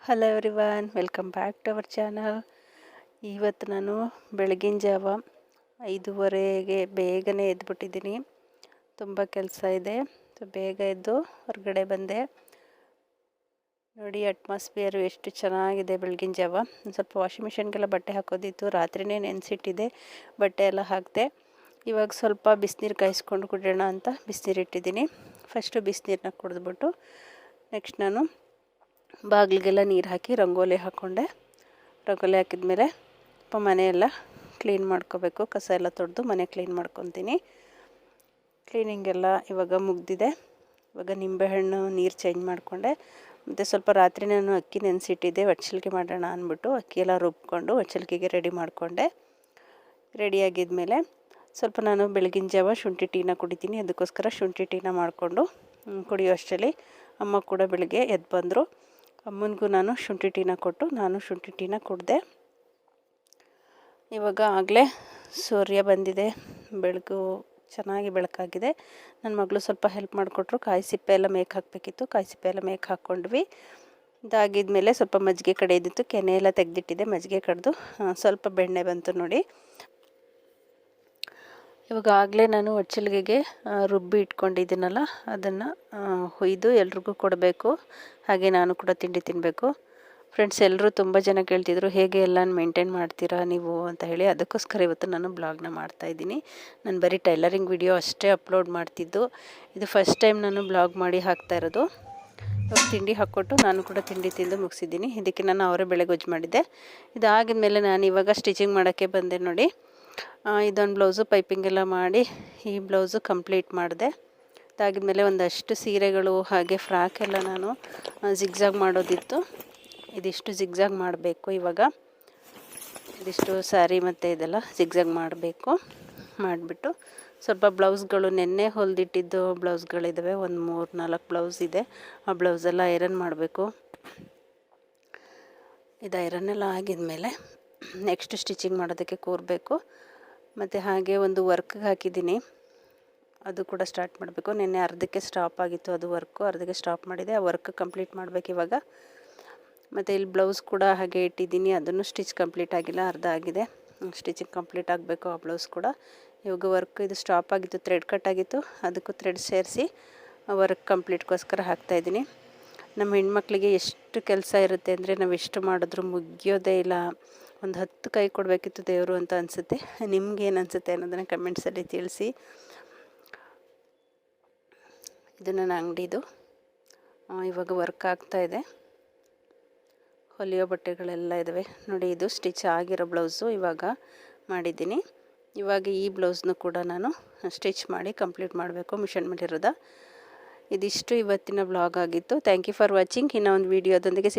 Hello everyone, welcome back to our channel. ಇವತ್ತು ನಾನು ಬೆಳಗಿನ ಜಾವ 5:30ಗೆ ಬೇಗನೆ ಎದ್ಬಿಟ್ಟಿದ್ದೀನಿ. ತುಂಬ ಕೆಲಸ ಇದೆ. ಬೇಗ ಎದ್ದು ಹೊರಗಡೆ ಬಂದೆ. ನೋಡಿ ಅಟ್ಮಾಸ್ಫಿಯರು ಎಷ್ಟು ಚೆನ್ನಾಗಿದೆ ಬೆಳಗಿನ ಜಾವ. ಒಂದು ಸ್ವಲ್ಪ ವಾಷಿಂಗ್ ಮಿಷಿನ್ಗೆಲ್ಲ ಬಟ್ಟೆ ಹಾಕೋದಿತ್ತು, ರಾತ್ರಿನೇ ನೆನೆಸಿಟ್ಟಿದ್ದೆ, ಬಟ್ಟೆ ಎಲ್ಲ ಹಾಕಿದೆ. ಇವಾಗ ಸ್ವಲ್ಪ ಬಿಸಿನೀರು ಕಾಯಿಸ್ಕೊಂಡು ಕುಡಿಯೋಣ ಅಂತ ಬಿಸಿನೀರು ಇಟ್ಟಿದ್ದೀನಿ. ಫಸ್ಟು ಬಿಸಿನೀರನ್ನ ಕುಡಿದ್ಬಿಟ್ಟು ನೆಕ್ಸ್ಟ್ ನಾನು ಬಾಗಿಲಿಗೆಲ್ಲ ನೀರು ಹಾಕಿ ರಂಗೋಲಿ ಹಾಕ್ಕೊಂಡೆ. ರಂಗೋಲಿ ಹಾಕಿದ್ಮೇಲೆ ಮನೆಯೆಲ್ಲ ಕ್ಲೀನ್ ಮಾಡ್ಕೋಬೇಕು. ಕಸ ಎಲ್ಲ ತೊಳೆದು ಮನೆ ಕ್ಲೀನ್ ಮಾಡ್ಕೊತೀನಿ. ಕ್ಲೀನಿಂಗೆಲ್ಲ ಇವಾಗ ಮುಗ್ದಿದೆ. ಇವಾಗ ನಿಂಬೆಹಣ್ಣು ನೀರು ಚೇಂಜ್ ಮಾಡಿಕೊಂಡೆ. ಮತ್ತು ಸ್ವಲ್ಪ ರಾತ್ರಿ ನಾನು ಅಕ್ಕಿ ನೆನೆಸಿಟ್ಟಿದ್ದೆ, ಒಚ್ಚಲಿಗೆ ಮಾಡೋಣ ಅಂದ್ಬಿಟ್ಟು ಅಕ್ಕಿ ಎಲ್ಲ ರುಬ್ಕೊಂಡು ಒಚ್ಚಲಿಗೆಗೆ ರೆಡಿ ಮಾಡಿಕೊಂಡೆ. ರೆಡಿಯಾಗಿದ್ಮೇಲೆ ಸ್ವಲ್ಪ ನಾನು ಬೆಳಗಿನ ಜಾವ ಶುಂಠಿ ಟೀನ ಕುಡಿತೀನಿ. ಅದಕ್ಕೋಸ್ಕರ ಶುಂಠಿ ಟೀನ ಮಾಡಿಕೊಂಡು ಕುಡಿಯೋ ಅಷ್ಟರಲ್ಲಿ ಅಮ್ಮ ಕೂಡ ಬೆಳಗ್ಗೆ ಎದ್ದು ಬಂದರು. ಅಮ್ಮನಿಗೂ ನಾನು ಶುಂಠಿ ಟೀನ ಕೊಟ್ಟು ನಾನು ಶುಂಠಿ ಟೀನ ಕುಡಿದೆ. ಇವಾಗ ಆಗಲೇ ಸೂರ್ಯ ಬಂದಿದೆ, ಬೆಳಕು ಚೆನ್ನಾಗಿ ಬೆಳಕಾಗಿದೆ. ನನ್ನ ಮಗಳು ಸ್ವಲ್ಪ ಹೆಲ್ಪ್ ಮಾಡಿಕೊಟ್ರು. ಕಾಯಿ ಸಿಪ್ಪೆ ಎಲ್ಲ ಮೇಯ್ಕೆ ಹಾಕಬೇಕಿತ್ತು, ಕಾಯಿ ಸಿಪ್ಪೆ ಎಲ್ಲ ಮೇಯ್ಕೆ ಹಾಕ್ಕೊಂಡ್ವಿ. ಇದಾಗಿದ್ಮೇಲೆ ಸ್ವಲ್ಪ ಮಜ್ಜಿಗೆ ಕಡೆಯಿದ್ದಿತ್ತು, ಕೆನೆ ಎಲ್ಲ ತೆಗೆದಿಟ್ಟಿದ್ದೆ. ಮಜ್ಜಿಗೆ ಕಡ್ದು ಸ್ವಲ್ಪ ಬೆಣ್ಣೆ ಬಂತು ನೋಡಿ. ಇವಾಗ ಆಗಲೇ ನಾನು ಒಚ್ಚಲಿಗೆಗೆ ರುಬ್ಬಿ ಇಟ್ಕೊಂಡಿದ್ದೀನಲ್ಲ, ಅದನ್ನು ಹೊಯ್ದು ಎಲ್ರಿಗೂ ಕೊಡಬೇಕು. ಹಾಗೆ ನಾನು ಕೂಡ ತಿಂಡಿ ತಿನ್ನಬೇಕು. ಫ್ರೆಂಡ್ಸ್, ಎಲ್ಲರೂ ತುಂಬ ಜನ ಕೇಳ್ತಿದ್ರು, ಹೇಗೆ ಎಲ್ಲ ಮೇಂಟೈನ್ ಮಾಡ್ತೀರಾ ನೀವು ಅಂತ ಹೇಳಿ. ಅದಕ್ಕೋಸ್ಕರ ಇವತ್ತು ನಾನು ಬ್ಲಾಗ್ನ ಮಾಡ್ತಾಯಿದ್ದೀನಿ. ನಾನು ಬರೀ ಟೈಲರಿಂಗ್ ವಿಡಿಯೋ ಅಷ್ಟೇ ಅಪ್ಲೋಡ್ ಮಾಡ್ತಿದ್ದು. ಇದು ಫಸ್ಟ್ ಟೈಮ್ ನಾನು ಬ್ಲಾಗ್ ಮಾಡಿ ಹಾಕ್ತಾ ಇರೋದು. ಇವಾಗ ತಿಂಡಿ ಹಾಕ್ಕೊಟ್ಟು ನಾನು ಕೂಡ ತಿಂಡಿ ತಿಂದು ಮುಗಿಸಿದ್ದೀನಿ. ಇದಕ್ಕೆ ನಾನು ಅವರೇ ಬೇಳೆ ಗೊಜ್ಜು ಮಾಡಿದ್ದೆ. ಇದಾಗಿದ್ಮೇಲೆ ನಾನು ಇವಾಗ ಸ್ಟಿಚಿಂಗ್ ಮಾಡೋಕ್ಕೆ ಬಂದೆ ನೋಡಿ. ಇದೊಂದು ಬ್ಲೌಸು ಪೈಪಿಂಗೆಲ್ಲ ಮಾಡಿ ಈ ಬ್ಲೌಸು ಕಂಪ್ಲೀಟ್ ಮಾಡಿದೆ. ಅದಾಗಿದ್ಮೇಲೆ ಒಂದಷ್ಟು ಸೀರೆಗಳು ಹಾಗೆ ಫ್ರಾಕ್ ಎಲ್ಲ ನಾನು ಜಿಗ್ಜಾಗ್ ಮಾಡೋದಿತ್ತು. ಇದಿಷ್ಟು ಜಿಗ್ಜಾಗ್ ಮಾಡಬೇಕು. ಇವಾಗ ಇದಿಷ್ಟು ಸ್ಯಾರಿ ಮತ್ತು ಇದೆಲ್ಲ ಜಿಗ್ಜಾಗ್ ಮಾಡಬೇಕು. ಮಾಡಿಬಿಟ್ಟು ಸ್ವಲ್ಪ ಬ್ಲೌಸ್ಗಳು ನೆನ್ನೆ ಹೊಲಿದಿಟ್ಟಿದ್ದು ಬ್ಲೌಸ್ಗಳಿದ್ದಾವೆ. ಒಂದು 3-4 ಬ್ಲೌಸ್ ಇದೆ. ಆ ಬ್ಲೌಸೆಲ್ಲ ಐರನ್ ಮಾಡಬೇಕು. ಇದು ಐರನ್ನೆಲ್ಲ ಆಗಿದ್ಮೇಲೆ ನೆಕ್ಸ್ಟ್ ಸ್ಟಿಚಿಂಗ್ ಮಾಡೋದಕ್ಕೆ ಕೂರಬೇಕು. ಮತ್ತು ಹಾಗೆ ಒಂದು ವರ್ಕ್ಗೆ ಹಾಕಿದ್ದೀನಿ, ಅದು ಕೂಡ ಸ್ಟಾರ್ಟ್ ಮಾಡಬೇಕು. ನಿನ್ನೆ ಅರ್ಧಕ್ಕೆ ಸ್ಟಾಪ್ ಆಗಿತ್ತು, ಅದು ವರ್ಕು ಅರ್ಧಕ್ಕೆ ಸ್ಟಾಪ್ ಮಾಡಿದೆ. ಆ ವರ್ಕ್ ಕಂಪ್ಲೀಟ್ ಮಾಡಬೇಕು ಇವಾಗ. ಮತ್ತು ಇಲ್ಲಿ ಬ್ಲೌಸ್ ಕೂಡ ಹಾಗೆ ಇಟ್ಟಿದ್ದೀನಿ, ಅದನ್ನು ಸ್ಟಿಚ್ ಕಂಪ್ಲೀಟ್ ಆಗಿಲ್ಲ, ಅರ್ಧ ಆಗಿದೆ. ಸ್ಟಿಚಿಂಗ್ ಕಂಪ್ಲೀಟ್ ಆಗಬೇಕು ಆ ಬ್ಲೌಸ್ ಕೂಡ. ಇವಾಗ ವರ್ಕ್ ಇದು ಸ್ಟಾಪ್ ಆಗಿತ್ತು, ಥ್ರೆಡ್ ಕಟ್ ಆಗಿತ್ತು, ಅದಕ್ಕೂ ಥ್ರೆಡ್ ಸೇರಿಸಿ ವರ್ಕ್ ಕಂಪ್ಲೀಟ್ಗೋಸ್ಕರ ಹಾಕ್ತಾಯಿದ್ದೀನಿ. ನಮ್ಮ ಹೆಣ್ಮಕ್ಳಿಗೆ ಎಷ್ಟು ಕೆಲಸ ಇರುತ್ತೆ ಅಂದರೆ ನಾವು ಎಷ್ಟು ಮಾಡಿದ್ರೂ ಮುಗಿಯೋದೇ ಇಲ್ಲ. ಒಂದು 10 ಕೈ ಕೊಡಬೇಕಿತ್ತು ದೇವರು ಅಂತ ಅನಿಸುತ್ತೆ. ನಿಮ್ಗೇನು ಅನಿಸುತ್ತೆ ಅನ್ನೋದನ್ನು ಕಮೆಂಟ್ಸಲ್ಲಿ ತಿಳಿಸಿ. ಇದು ನನ್ನ ಅಂಗಡಿದು. ಇವಾಗ ವರ್ಕ್ ಆಗ್ತಾಯಿದೆ. ಹೊಲಿಯೋ ಬಟ್ಟೆಗಳೆಲ್ಲ ಇದ್ದಾವೆ ನೋಡಿ. ಇದು ಸ್ಟಿಚ್ ಆಗಿರೋ ಬ್ಲೌಸು ಇವಾಗ ಮಾಡಿದ್ದೀನಿ. ಇವಾಗ ಈ ಬ್ಲೌಸ್ನು ಕೂಡ ನಾನು ಸ್ಟಿಚ್ ಮಾಡಿ ಕಂಪ್ಲೀಟ್ ಮಾಡಬೇಕು, ಮಿಷನ್ ಮಾಡಿರೋದ. ಇದಿಷ್ಟು ಇವತ್ತಿನ ಬ್ಲಾಗ್ ಆಗಿತ್ತು. Thank you for watching. ಇನ್ನೂ ಒಂದು ವೀಡಿಯೋದೊಂದಿಗೆ